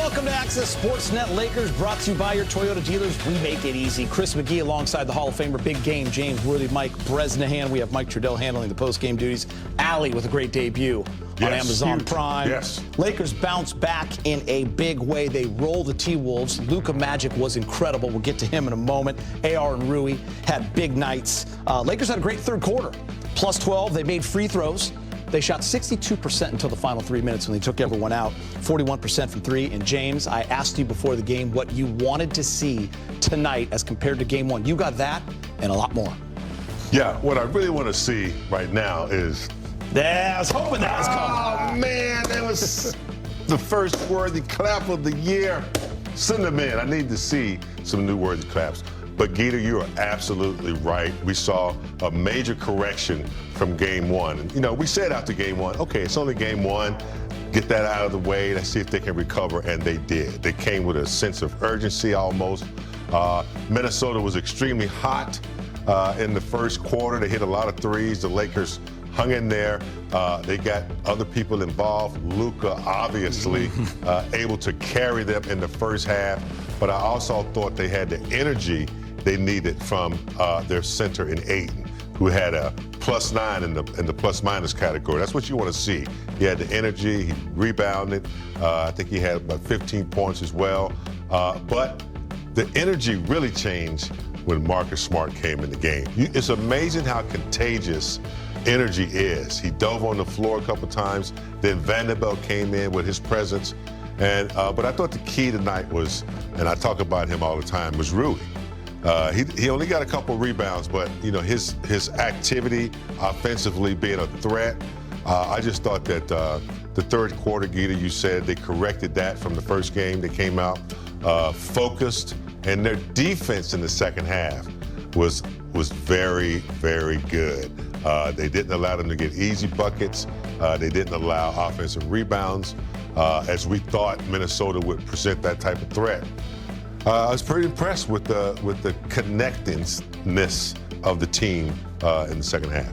Welcome to Access Sportsnet Lakers, brought to you by your Toyota dealers. We make it easy. Chris McGee alongside the Hall of Famer, Big Game, James Worthy, Mike Bresnahan. We have Mike Trudell handling the post-game duties. Allie with a great debut on Amazon Prime. Yes. Lakers bounce back in a big way. They roll the T-Wolves. Luka Magic was incredible. We'll get to him in a moment. AR and Rui had big nights. Lakers had a great third quarter. Plus 12. They made free throws. They shot 62% until the final 3 minutes when they took everyone out, 41% from three. And James, I asked you before the game what you wanted to see tonight as compared to game one. You got that and a lot more. Yeah, what I really want to see right now is... Yeah, I was hoping that was coming. Oh, man, that was the first worthy clap of the year. Send them in. I need to see some new worthy claps. But, Geeta, you are absolutely right. We saw a major correction from game one. And, you know, we said after game one, okay, it's only game one. Get that out of the way. Let's see if they can recover. And they did. They came with a sense of urgency almost. Minnesota was extremely hot in the first quarter. They hit a lot of threes. The Lakers hung in there. They got other people involved. Luka, obviously, able to carry them in the first half. But I also thought they had the energy they needed from their center in Ayton, who had a +9 in the plus-minus category. That's what you want to see. He had the energy. He rebounded. I think he had about 15 points as well. But the energy really changed when Marcus Smart came in the game. It's amazing how contagious energy is. He dove on the floor a couple times. Then Vanderbilt came in with his presence. And but I thought the key tonight was, and I talk about him all the time, was Rui. He only got a couple rebounds, but you know his activity offensively being a threat. I just thought that the third quarter, Geeta, you said they corrected that from the first game. They came out focused, and their defense in the second half was very, very good. They didn't allow them to get easy buckets. They didn't allow offensive rebounds, as we thought Minnesota would present that type of threat. I was pretty impressed with the connectedness of the team in the second half.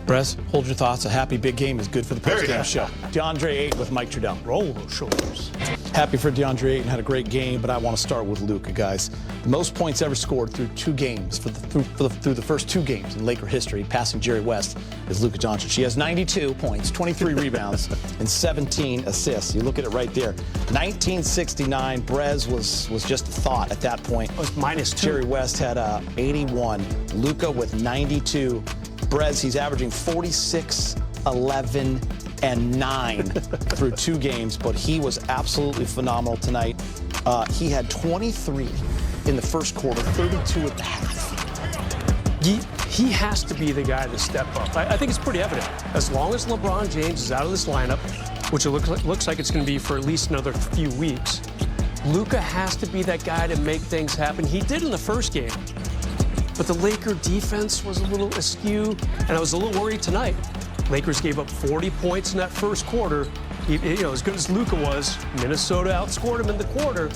Brez, hold your thoughts. A happy big game is good for the post-game show. DeAndre Ayton with Mike Trudell. Roll those shoulders. Happy for DeAndre Ayton. Had a great game, but I want to start with Luka, guys. The most points ever scored through two games, through the first two games in Laker history, passing Jerry West, is Luka Doncic. He has 92 points, 23 rebounds, and 17 assists. You look at it right there. 1969, Brez was just a thought at that point. It was -2. Jerry West had 81. Luka with 92. Brez, he's averaging 46, 11, and 9 through two games, but he was absolutely phenomenal tonight. He had 23 in the first quarter, 32 at the half. He has to be the guy to step up. I think it's pretty evident. As long as LeBron James is out of this lineup, which it looks like it's going to be for at least another few weeks, Luka has to be that guy to make things happen. He did in the first game. But the Laker defense was a little askew, and I was a little worried tonight. Lakers gave up 40 points in that first quarter. As good as Luka was, Minnesota outscored him in the quarter,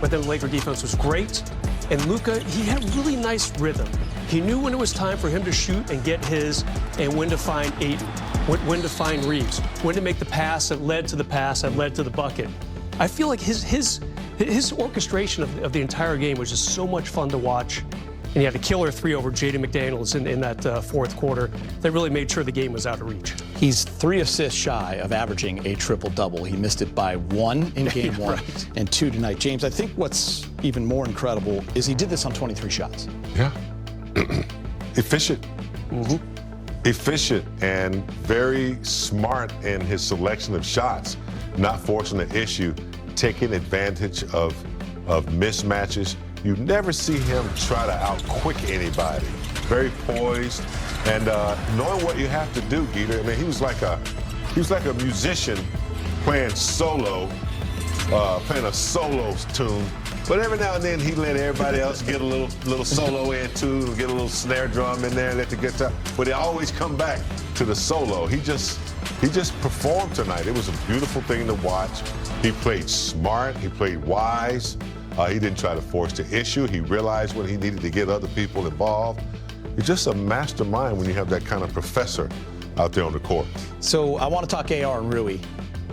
but then the Laker defense was great. And Luka, he had really nice rhythm. He knew when it was time for him to shoot and get his, and when to find Ayton, when to find Reeves, when to make the pass that led to the pass that led to the bucket. I feel like his orchestration of the entire game was just so much fun to watch. And he had a killer three over Jayden McDaniels in that fourth quarter that really made sure the game was out of reach. He's 3 assists shy of averaging a triple-double. He missed it by 1 in game one and 2 tonight. James, I think what's even more incredible is he did this on 23 shots. Yeah. Efficient. Efficient and very smart in his selection of shots, not forcing the issue, taking advantage of mismatches. You never see him try to out-quick anybody. Very poised and knowing what you have to do, Geeta. I mean, he was like a musician playing solo, playing a solo tune. But every now and then he let everybody else get a little solo in too, get a little snare drum in there, let the guitar. But he always come back to the solo. He just performed tonight. It was a beautiful thing to watch. He played smart. He played wise. He didn't try to force the issue. He realized when he needed to get other people involved. He's just a mastermind when you have that kind of professor out there on the court. So I want to talk AR and Rui.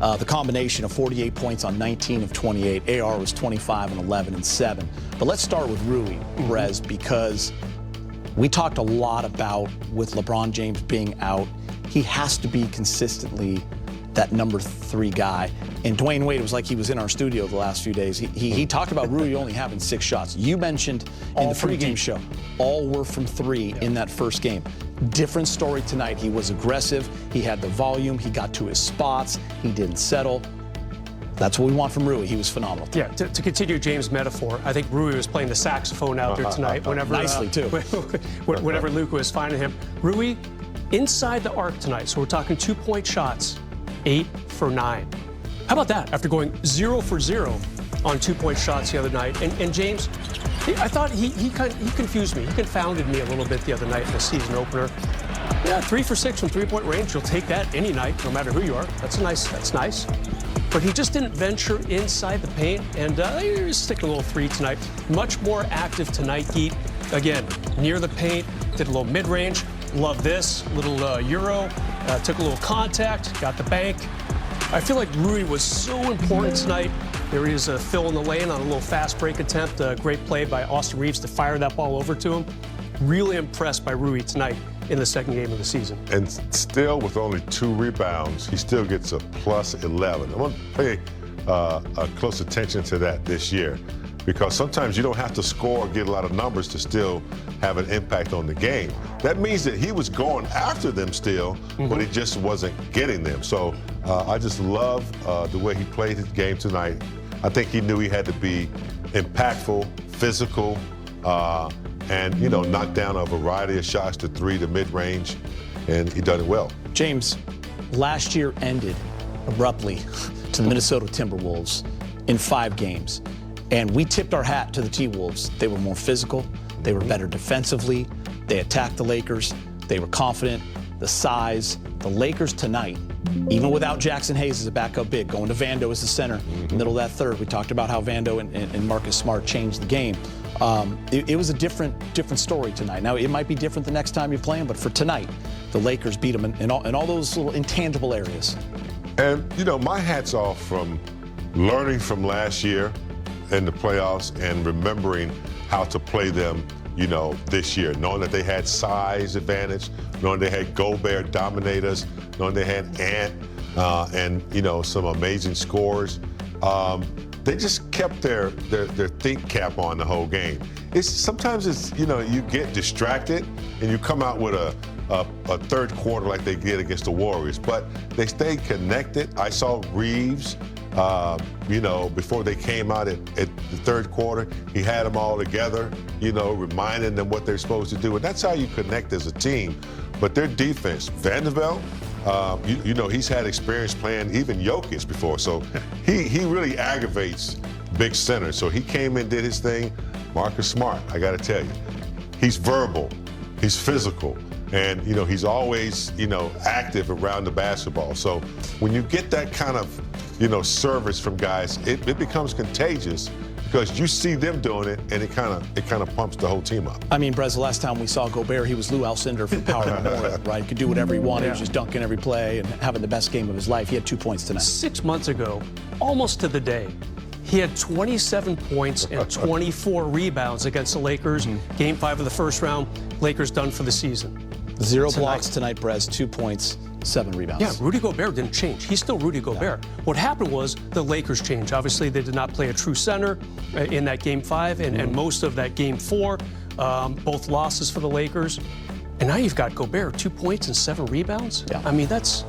The combination of 48 points on 19 of 28. AR was 25 and 11 and 7. But let's start with Rui, Brez, because we talked a lot about with LeBron James being out, he has to be consistently that number 3 guy. And Dwayne Wade was like he was in our studio the last few days. He talked about Rui only having 6 shots. You mentioned in the pregame show, all were from 3 in that first game. Different story tonight. He was aggressive. He had the volume. He got to his spots. He didn't settle. That's what we want from Rui. He was phenomenal. Yeah, to continue James' metaphor, I think Rui was playing the saxophone out there tonight. Whenever nicely, too. Whenever Luka was finding him. Rui, inside the arc tonight, so we're talking 2-point shots, 8 for 9. How about that? After going 0 for 0 on 2-point shots the other night. And James, I thought he confused me. He confounded me a little bit the other night in the season opener. Yeah, 3 for 6 from 3-point range. You'll take that any night, no matter who you are. That's nice. But he just didn't venture inside the paint, and he's sticking a little 3 tonight. Much more active tonight, Geet. Again, near the paint, did a little mid-range. Love this, little Euro. Took a little contact, got the bank. I feel like Rui was so important tonight. There is a fill in the lane on a little fast break attempt. A great play by Austin Reeves to fire that ball over to him. Really impressed by Rui tonight in the second game of the season. And still, with only 2 rebounds, he still gets a plus 11. I'm going to pay close attention to that this year, because sometimes you don't have to score or get a lot of numbers to still have an impact on the game. That means that he was going after them still, but he just wasn't getting them. So I just love the way he played his game tonight. I think he knew he had to be impactful, physical, and, you know, knock down a variety of shots to 3 to mid-range, and he done it well. James, last year ended abruptly to the Minnesota Timberwolves in 5 games. And we tipped our hat to the T-Wolves. They were more physical. They were better defensively. They attacked the Lakers. They were confident. The size. The Lakers tonight, even without Jaxson Hayes as a backup big, going to Vando as the center, middle of that third. We talked about how Vando and Marcus Smart changed the game. It was a different story tonight. Now, it might be different the next time you play them, but for tonight, the Lakers beat them in all those little intangible areas. And, you know, my hat's off from learning from last year in the playoffs and remembering how to play them, you know, this year, knowing that they had size advantage, knowing they had Gobert dominate us, knowing they had Ant and, you know, some amazing scores. They just kept their think cap on the whole game. Sometimes it's, you know, you get distracted and you come out with a third quarter like they did against the Warriors, but they stayed connected. I saw Reeves, you know, before they came out at the third quarter, he had them all together, you know, reminding them what they're supposed to do. And that's how you connect as a team. But their defense, Vanderbilt, you know, he's had experience playing even Jokic before. So he really aggravates big centers. So he came in, did his thing. Marcus Smart, I got to tell you, he's verbal, he's physical. And, you know, he's always, you know, active around the basketball. So when you get that kind of, you know, service from guys, it becomes contagious because you see them doing it, and it kind of pumps the whole team up. I mean, Brez, the last time we saw Gobert, he was Lou Alcindor from Power Memorial, right? He could do whatever he wanted. He was just dunking every play and having the best game of his life. He had 2 points tonight. 6 months ago, almost to the day, he had 27 points and 24 rebounds against the Lakers. Game 5 of the first round, Lakers done for the season. 0 blocks tonight, Brez, 2 points, 7 rebounds. Yeah, Rudy Gobert didn't change. He's still Rudy Gobert. Yeah. What happened was the Lakers changed. Obviously, they did not play a true center in that Game 5 and most of that Game 4, both losses for the Lakers. And now you've got Gobert, 2 points and 7 rebounds. Yeah. I mean, that's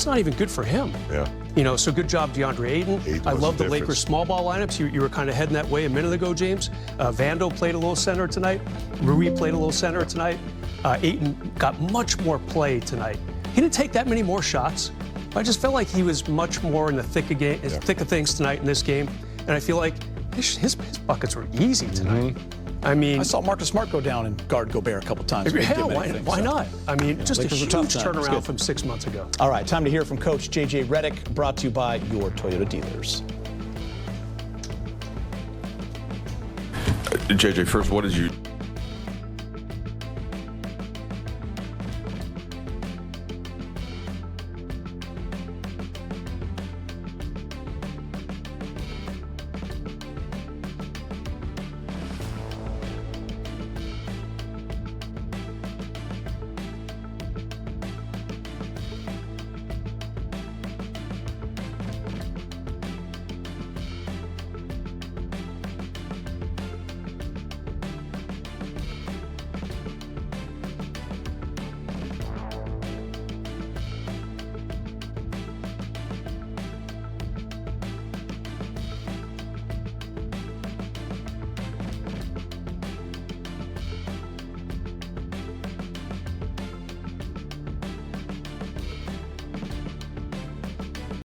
not even good for him. Yeah. You know, so good job, DeAndre Ayton. I love the Lakers small ball lineups. You were kind of heading that way a minute ago, James. Vando played a little center tonight. Rui played a little center tonight. Ayton got much more play tonight. He didn't take that many more shots. But I just felt like he was much more in the thick of things tonight in this game. And I feel like his buckets were easy tonight. I mean, I saw Marcus Smart go down and guard Gobert a couple times. Hell, why not? I mean, just a huge turnaround from 6 months ago. All right, time to hear from Coach J.J. Redick, brought to you by your Toyota dealers. JJ, first, what did you